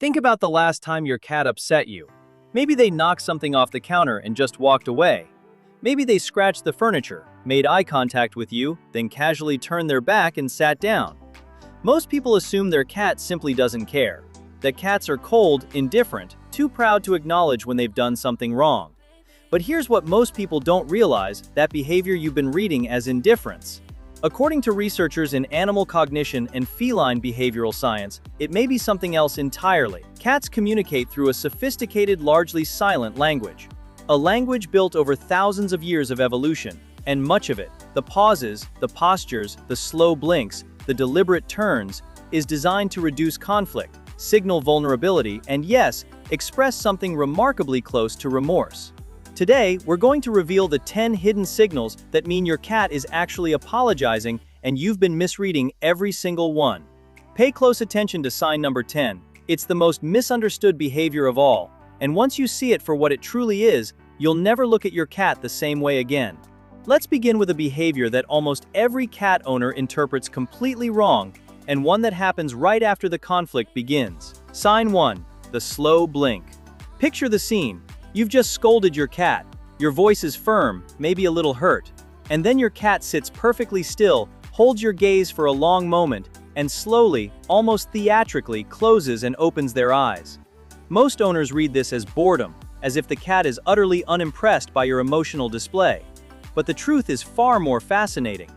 Think about the last time your cat upset you. Maybe they knocked something off the counter and just walked away. Maybe they scratched the furniture, made eye contact with you, then casually turned their back and sat down. Most people assume their cat simply doesn't care. That cats are cold, indifferent, too proud to acknowledge when they've done something wrong. But here's what most people don't realize: that behavior you've been reading as indifference. According to researchers in animal cognition and feline behavioral science, it may be something else entirely. Cats communicate through a sophisticated, largely silent language. A language built over thousands of years of evolution, and much of it, the pauses, the postures, the slow blinks, the deliberate turns, is designed to reduce conflict, signal vulnerability, and yes, express something remarkably close to remorse. Today, we're going to reveal the 10 hidden signals that mean your cat is actually apologizing and you've been misreading every single one. Pay close attention to sign number 10. It's the most misunderstood behavior of all, and once you see it for what it truly is, you'll never look at your cat the same way again. Let's begin with a behavior that almost every cat owner interprets completely wrong, and one that happens right after the conflict begins. Sign 1. The slow blink. Picture the scene. You've just scolded your cat. Your voice is firm, maybe a little hurt. And then your cat sits perfectly still, holds your gaze for a long moment, and slowly, almost theatrically, closes and opens their eyes. Most owners read this as boredom, as if the cat is utterly unimpressed by your emotional display. But the truth is far more fascinating.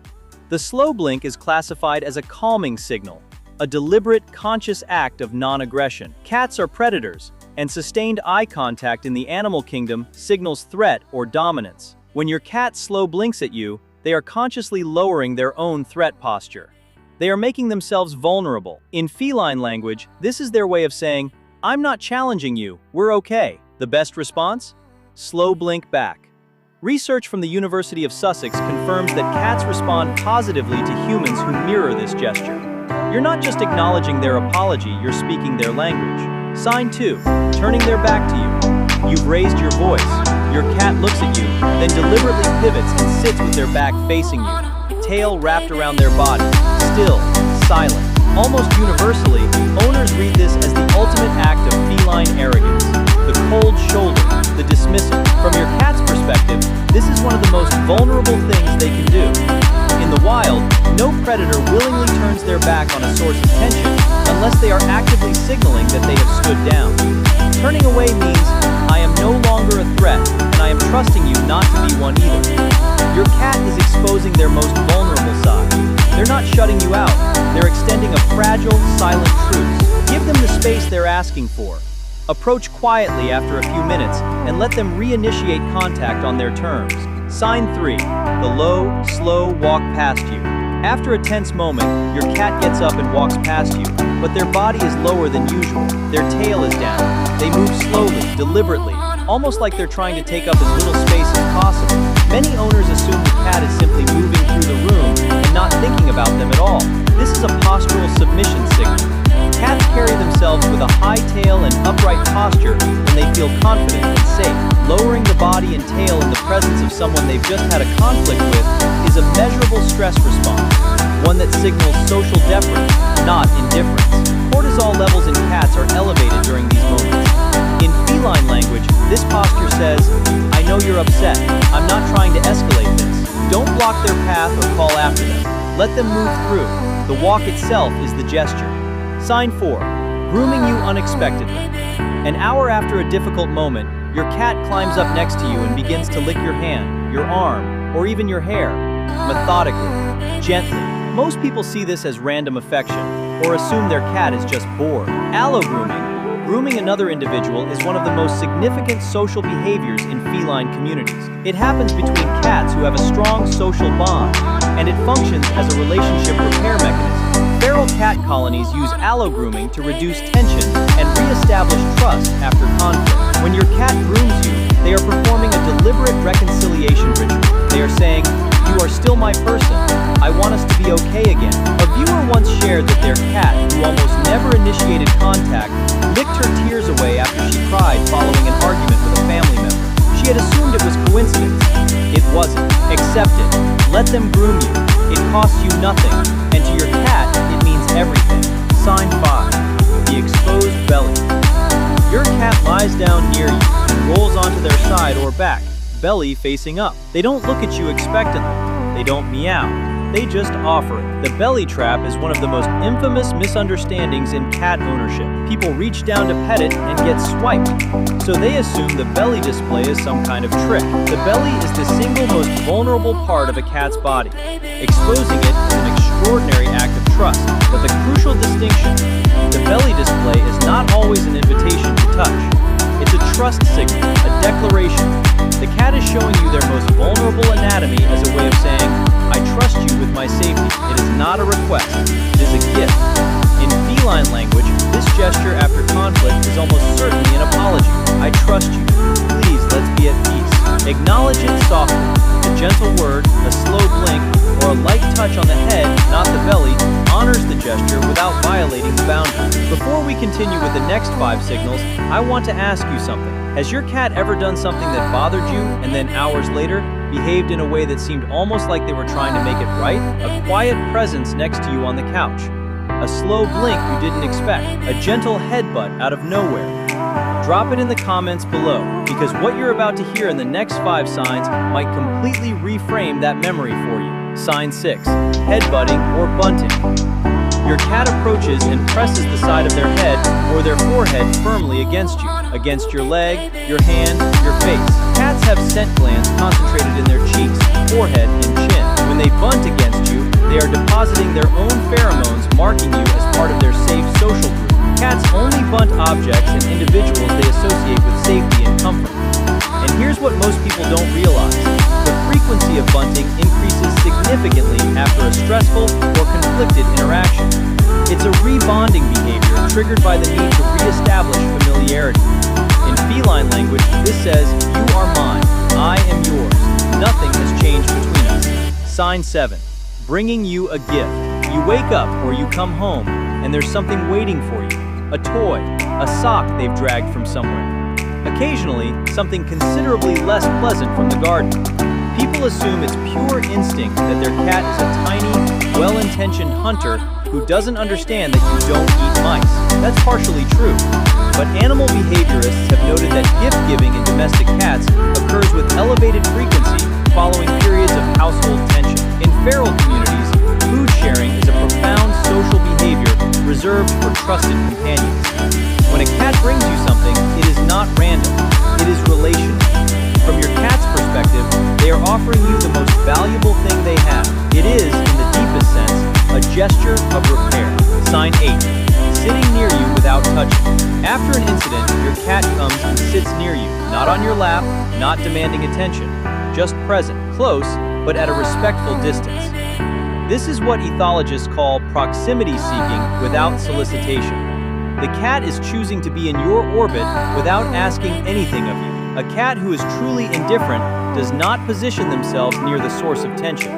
The slow blink is classified as a calming signal, a deliberate, conscious act of non-aggression. Cats are predators, and sustained eye contact in the animal kingdom signals threat or dominance. When your cat slow blinks at you, they are consciously lowering their own threat posture. They are making themselves vulnerable. In feline language, this is their way of saying, "I'm not challenging you, we're okay." The best response? Slow blink back. Research from the University of Sussex confirms that cats respond positively to humans who mirror this gesture. You're not just acknowledging their apology, you're speaking their language. Sign 2. Turning their back to you. You've raised your voice. Your cat looks at you, then deliberately pivots and sits with their back facing you, tail wrapped around their body, still, silent. Almost universally, owners read this as the ultimate act of feline arrogance. The cold shoulder, the dismissal. From your cat's perspective, this is one of the most vulnerable things they can do. In the wild, no predator willingly turns their back on a source of tension unless they are actively signaling that they have stood down. Turning away means, I am no longer a threat, and I am trusting you not to be one either. Your cat is exposing their most vulnerable side. They're not shutting you out, they're extending a fragile, silent truce. Give them the space they're asking for. Approach quietly after a few minutes and let them reinitiate contact on their terms. Sign 3. The low, slow walk past you. After a tense moment, your cat gets up and walks past you, but their body is lower than usual. Their tail is down. They move slowly, deliberately, almost like they're trying to take up as little space as possible. Many owners assume the cat is simply moving through the room and not thinking about them at all. This is a postural submission signal. Cats carry themselves with a high tail and upright posture when they feel confident and safe. Lowering the body and tail in the presence of someone they've just had a conflict with is a measurable stress response, one that signals social deference, not indifference. Cortisol levels in cats are elevated during these moments. In feline language, this posture says, I know you're upset. I'm not trying to escalate this. Don't block their path or call after them. Let them move through. The walk itself is the gesture. Sign 4. Grooming you unexpectedly. An hour after a difficult moment, your cat climbs up next to you and begins to lick your hand, your arm, or even your hair. Methodically, gently. Most people see this as random affection, or assume their cat is just bored. Allo-grooming, grooming another individual, is one of the most significant social behaviors in feline communities. It happens between cats who have a strong social bond, and it functions as a relationship repair mechanism. Feral cat colonies use allo-grooming to reduce tension and re-establish trust after conflict. When your cat grooms you, they are performing a deliberate reconciliation ritual. They are saying, "You are still my person. I want us to be okay again." A viewer once shared that their cat, who almost never initiated contact, licked her tears away after she cried following an argument with a family member. She had assumed it was coincidence. It wasn't. Accept it. Let them groom you. It costs you nothing, and to your cat, it means everything. Sign 5. The the exposed belly. Your cat lies down near you and rolls onto their side or back, belly facing up. They don't look at you expectantly. They don't meow. They just offer it. The belly trap is one of the most infamous misunderstandings in cat ownership. People reach down to pet it and get swiped, so they assume the belly display is some kind of trick. The belly is the single most vulnerable part of a cat's body. Exposing it is an extraordinary act of trust, but the crucial distinction: the belly display is not always an invitation to touch. It's a trust signal, a declaration. The cat is showing you their most vulnerable anatomy as a way of saying, I trust you with my safety. It is not a request, it is a gift. In feline language, this gesture after conflict is almost certainly an apology. I trust you. Please, let's be at peace. Acknowledge it softly. A gentle word, a slow blink, or a light touch on the head, not the belly, honors the gesture without violating the boundary. Before we continue with the next 5 signals, I want to ask you something. Has your cat ever done something that bothered you and then hours later behaved in a way that seemed almost like they were trying to make it right? A quiet presence next to you on the couch. A slow blink you didn't expect. A gentle headbutt out of nowhere. Drop it in the comments below, because what you're about to hear in the next 5 signs might completely reframe that memory for you. Sign 6. Headbutting or bunting. Your cat approaches and presses the side of their head or their forehead firmly against you, against your leg, your hand, your face. Cats have scent glands concentrated in their cheeks, forehead, and chin. When they bunt against you, they are depositing their own pheromones, marking you as part of their safe social group. Cats only bunt objects and individuals they associate with safety and comfort. And here's what most people don't realize. The frequency of bunting increases significantly after a stressful or conflicted interaction. It's a rebonding behavior triggered by the need to reestablish familiarity. In feline language, this says, you are mine, I am yours, nothing has changed between us. Sign 7. Bringing you a gift. You wake up or you come home, and there's something waiting for you. A toy, a sock they've dragged from somewhere. Occasionally, something considerably less pleasant from the garden. People assume it's pure instinct that their cat is a tiny, well-intentioned hunter who doesn't understand that you don't eat mice. That's partially true, but animal behaviorists have noted that gift-giving in domestic cats occurs with elevated frequency following periods of household tension. In feral communities, food sharing is a profound social behavior reserved for trusted companions. When a cat brings you something, it is not random, it is relational. From your cat's perspective, they are offering you the most valuable thing they have. It is, in the deepest sense, a gesture of repair. Sign 8. Sitting near you without touching. After an incident, your cat comes and sits near you, not on your lap, not demanding attention, just present, close, but at a respectful distance. This is what ethologists call proximity seeking without solicitation. The cat is choosing to be in your orbit without asking anything of you. A cat who is truly indifferent does not position themselves near the source of tension.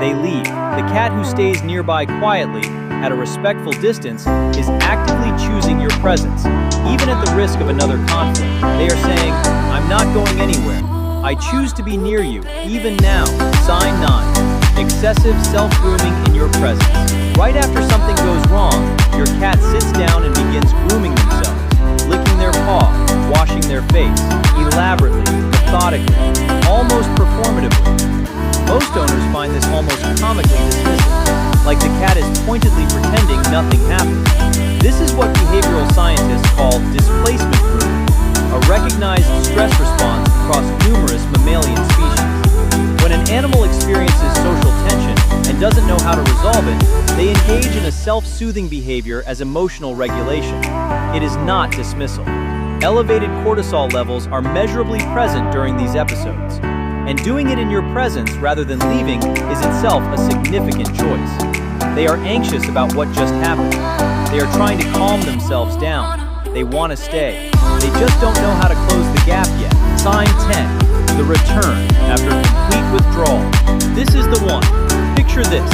They leave. The cat who stays nearby quietly, at a respectful distance, is actively choosing your presence, even at the risk of another conflict. They are saying, I'm not going anywhere. I choose to be near you, even now. Sign 9. Excessive self-grooming in your presence. Right after something goes wrong, your cat sits down and begins grooming themselves, licking their paw, washing their face, elaborately, methodically, almost performatively. Most owners find this almost comically dismissive, like the cat is pointedly pretending nothing happened. This is what behavioral scientists call displacement grooming, a recognized stress response across numerous mammalian species. When an animal experiences social tension and doesn't know how to resolve it, they engage in a self-soothing behavior as emotional regulation. It is not dismissal. Elevated cortisol levels are measurably present during these episodes, and doing it in your presence rather than leaving is itself a significant choice. They are anxious about what just happened. They are trying to calm themselves down. They want to stay. They just don't know how to close the gap yet. Sign 10. The return after complete withdrawal. This is the one. Picture this.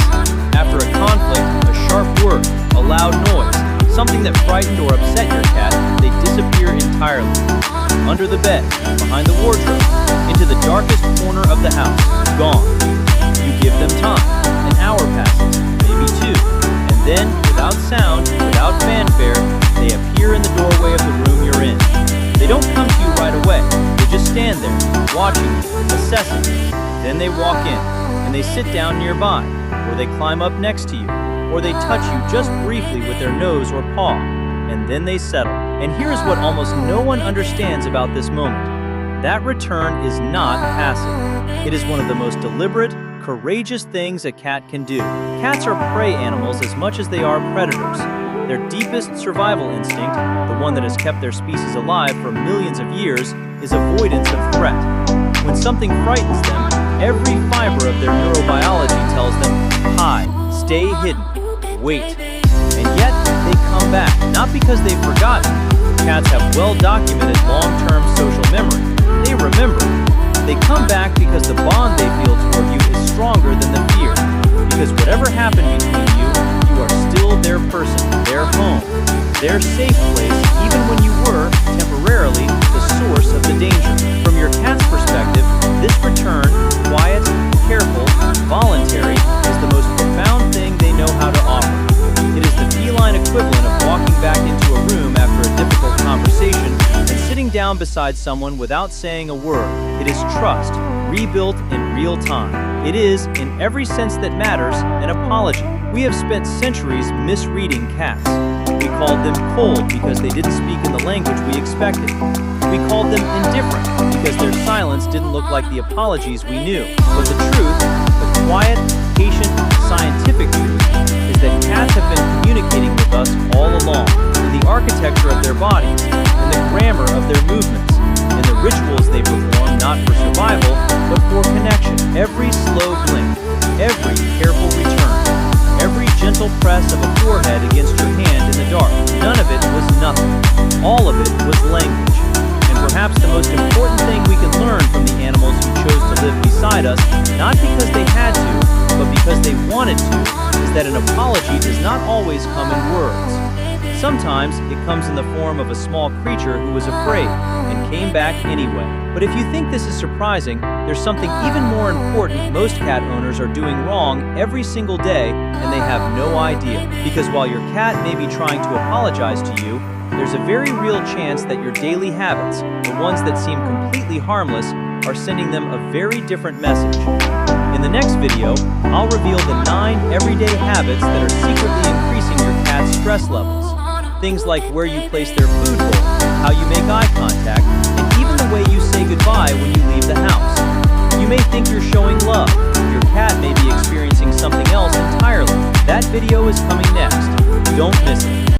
After a conflict, a sharp word, a loud noise, something that frightened or upset your cat, they disappear entirely. Under the bed, behind the wardrobe, into the darkest corner of the house. Gone. You give them time. An hour passes, maybe 2, and then, without sound, without fanfare, they appear in the doorway of the room you're in. They don't come to you right away. They just stand there, watching you, assessing you. Then they walk in, and they sit down nearby, or they climb up next to you, or they touch you just briefly with their nose or paw, and then they settle. And here's what almost no one understands about this moment. That return is not passive. It is one of the most deliberate, courageous things a cat can do. Cats are prey animals as much as they are predators. Their deepest survival instinct, the one that has kept their species alive for millions of years, is avoidance of threat. When something frightens them, every fiber of their neurobiology tells them, hide, stay hidden, wait. And yet, they come back, not because they've forgotten. Cats have well-documented long-term social memory. They remember. They come back because the bond they feel toward you is stronger than the fear. Because whatever happened between you, you are still their person, their home, their safe place, even when you were, temporarily, the source of the danger. From your cat's perspective, this return, quiet, careful, voluntary, is the most profound thing they know how to offer. It is the feline equivalent of walking back into a room after a difficult conversation and sitting down beside someone without saying a word. It is trust, rebuilt in real time. It is, in every sense that matters, an apology. We have spent centuries misreading cats. We called them cold because they didn't speak in the language we expected. We called them indifferent because their silence didn't look like the apologies we knew. But the truth, the quiet, patient, scientific truth, is that cats have been communicating with us all along, in the architecture of their bodies, in the grammar of their movements, in the rituals they perform not for survival, but for connection. Every slow blink, every careful return, every gentle press of a forehead against your hand in the dark, none of it was nothing. All of it was language. And perhaps the most important thing we can learn from the animals who chose to live beside us, not because they had to, but because they wanted to, is that an apology does not always come in words. Sometimes it comes in the form of a small creature who was afraid and came back anyway. But if you think this is surprising, there's something even more important most cat owners are doing wrong every single day, and they have no idea. Because while your cat may be trying to apologize to you, there's a very real chance that your daily habits, the ones that seem completely harmless, are sending them a very different message. In the next video, I'll reveal the 9 everyday habits that are secretly increasing your cat's stress levels. Things like where you place their food bowl, how you make eye contact, and even the way you say goodbye when you leave the house. You may think you're showing love. Your cat may be experiencing something else entirely. That video is coming next. Don't miss it.